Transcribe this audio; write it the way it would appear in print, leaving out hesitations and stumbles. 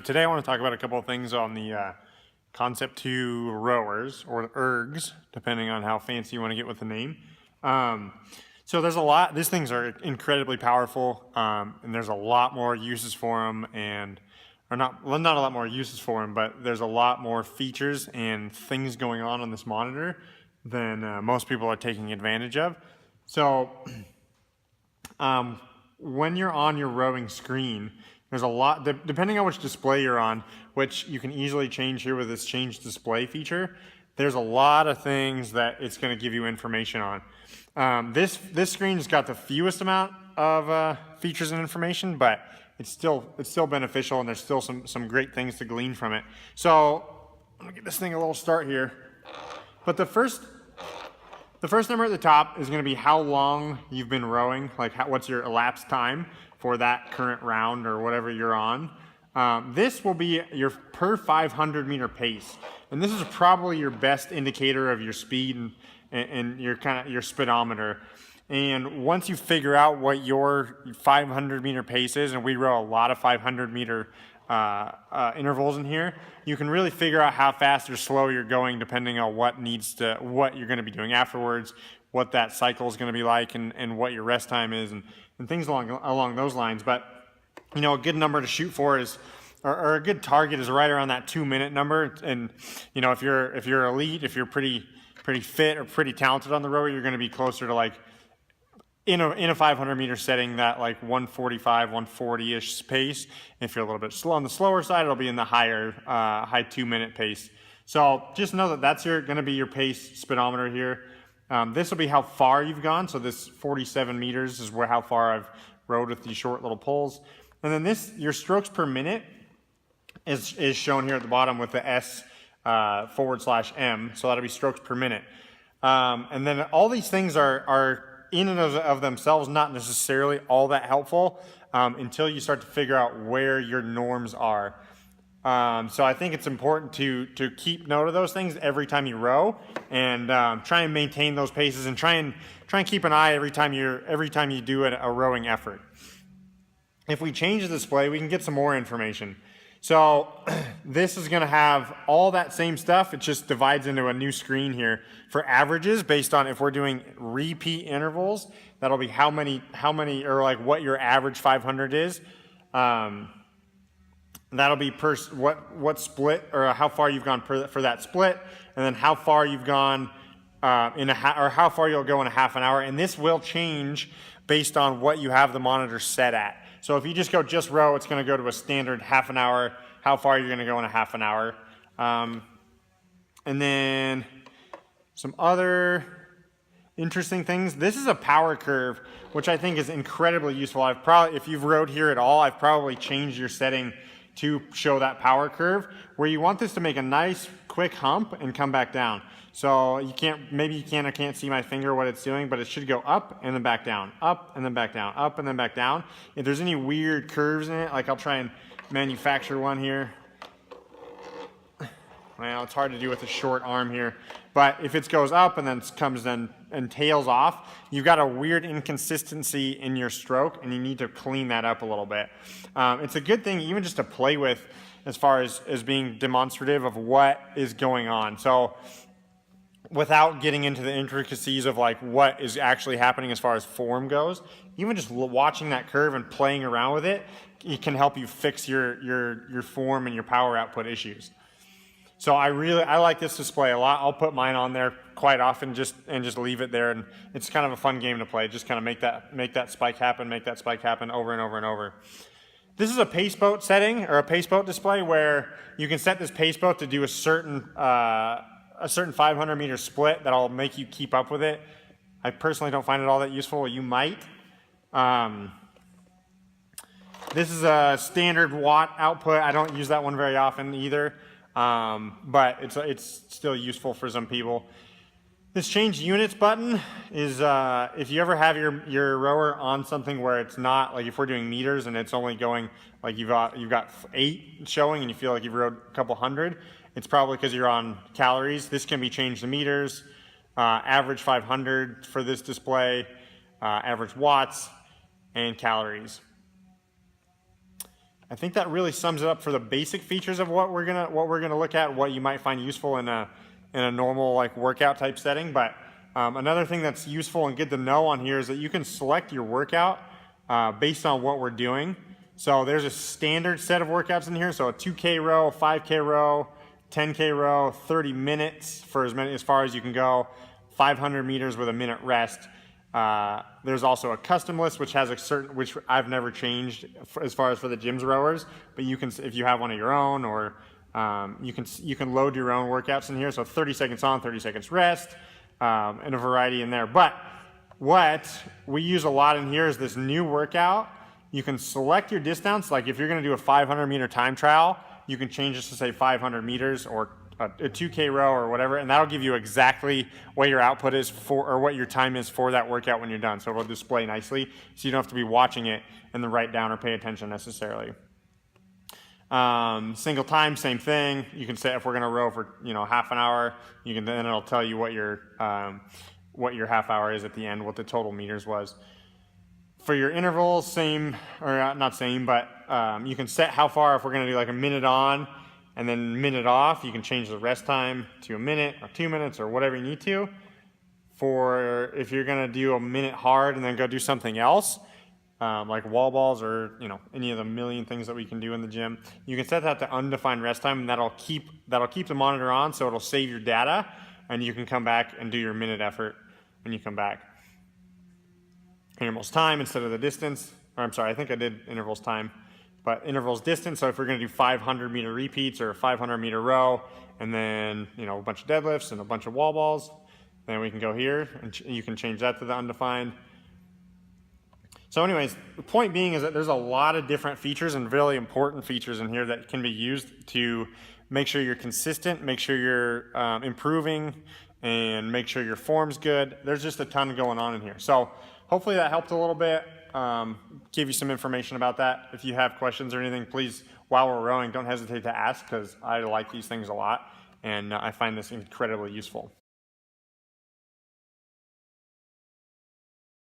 Today I want to talk about a couple of things on the Concept 2 rowers, or ergs, depending on how fancy you want to get with the name. So there's a lot, these things are incredibly powerful, and there's a lot more uses for them, or not a lot more uses for them, but there's a lot more features and things going on this monitor than most people are taking advantage of. So when you're on your rowing screen, there's a lot, depending on which display you're on, which you can easily change here with this change display feature. There's a lot of things that it's going to give you information on. This screen's got the fewest amount of features and information, but it's still beneficial, and there's still some great things to glean from it. So I'm gonna get this thing a little start here. But the first number at the top is going to be how long you've been rowing, like what's your elapsed time for that current round or whatever you're on. This will be your per 500 meter pace, and this is probably your best indicator of your speed and your speedometer. And once you figure out what your 500 meter pace is, and we row a lot of 500 meter intervals in here, you can really figure out how fast or slow you're going depending on what you're going to be doing afterwards, what that cycle is going to be like, and what your rest time is, and things along those lines. But a good number to shoot for is, or a good target is right around that 2-minute number. And if you're elite, if you're pretty fit or pretty talented on the rower, you're going to be closer to like in a 500 meter setting, that like 145, 140-ish pace. If you're a little bit slow on the slower side, it'll be in the high 2-minute pace. So just know that that's going to be your pace speedometer here. This will be how far you've gone. So this 47 meters is how far I've rowed with these short little poles. And then your strokes per minute is shown here at the bottom with the S /M. So that'll be strokes per minute. And then all these things are in and of themselves not necessarily all that helpful until you start to figure out where your norms are. So I think it's important to keep note of those things every time you row, and try and maintain those paces, and try and keep an eye every time you do a rowing effort. If we change the display, we can get some more information. So this is going to have all that same stuff. It just divides into a new screen here for averages based on if we're doing repeat intervals. That'll be how many, or like what your average 500 is. That'll be what split, or how far you've gone for that split, and then how far you've gone or how far you'll go in a half an hour. And this will change based on what you have the monitor set at. So if you just row, it's going to go to a standard half an hour, how far you're going to go in a half an hour. And then some other interesting things. This is a power curve, which I think is incredibly useful. If you've rowed here at all, I've probably changed your setting to show that power curve, where you want this to make a nice quick hump and come back down. So maybe you can't see my finger what it's doing, but it should go up and then back down, up and then back down, up and then back down. If there's any weird curves in it, like I'll try and manufacture one here. Well, it's hard to do with a short arm here, but if it goes up and then comes and tails off, you've got a weird inconsistency in your stroke, and you need to clean that up a little bit. It's a good thing even just to play with as far as being demonstrative of what is going on. So without getting into the intricacies of like what is actually happening as far as form goes, even just watching that curve and playing around with it can help you fix your form and your power output issues. So I like this display a lot. I'll put mine on there quite often and just leave it there, and it's kind of a fun game to play. Just kind of make that spike happen over and over and over. This is a pace boat setting, or a pace boat display, where you can set this pace boat to do a certain 500 meter split that'll make you keep up with it. I personally don't find it all that useful. You might. This is a standard watt output. I don't use that one very often either, but it's still useful for some people. This change units button is if you ever have your rower on something where it's not, like if we're doing meters and it's only going, like you've got 8 showing and you feel like you've rowed a couple hundred, it's probably because you're on calories. This can be changed to meters, average 500 for this display, average watts, and calories. I think that really sums it up for the basic features of what we're gonna look at, what you might find useful in a normal like workout type setting. But another thing that's useful and good to know on here is that you can select your workout based on what we're doing. So there's a standard set of workouts in here. So a 2K row, 5K row, 10K row, 30 minutes for as far as you can go, 500 meters with a minute rest. There's also a custom list, which has which I've never changed as far as for the gym's rowers, but you can, if you have one of your own, or you can load your own workouts in here. So 30 seconds on, 30 seconds rest, and a variety in there. But what we use a lot in here is this new workout. You can select your distance. Like if you're going to do a 500 meter time trial, you can change this to say 500 meters or a 2K row or whatever, and that'll give you exactly what your output is for, or what your time is for that workout when you're done. So it'll display nicely, so you don't have to be watching it and then write down or pay attention necessarily. Single time, same thing. You can say if we're going to row for half an hour, then it'll tell you what your half hour is at the end, what the total meters was. For your intervals, same, or not same, but you can set how far. If we're going to do like a minute on and then minute off, you can change the rest time to a minute or 2 minutes or whatever you need to. For if you're going to do a minute hard and then go do something else, like wall balls or any of the million things that we can do in the gym, you can set that to undefined rest time, and that'll keep the monitor on, so it'll save your data, and you can come back and do your minute effort when you come back. Intervals time instead of the distance, or I'm sorry, I think I did intervals time, but intervals distance. So if we're going to do 500 meter repeats or a 500 meter row, and then a bunch of deadlifts and a bunch of wall balls, then we can go here and you can change that to the undefined. So anyways, the point being is that there's a lot of different features and really important features in here that can be used to make sure you're consistent, make sure you're improving, and make sure your form's good. There's just a ton going on in here. So hopefully that helped a little bit, give you some information about that. If you have questions or anything, please, while we're rowing, don't hesitate to ask, because I like these things a lot, and I find this incredibly useful.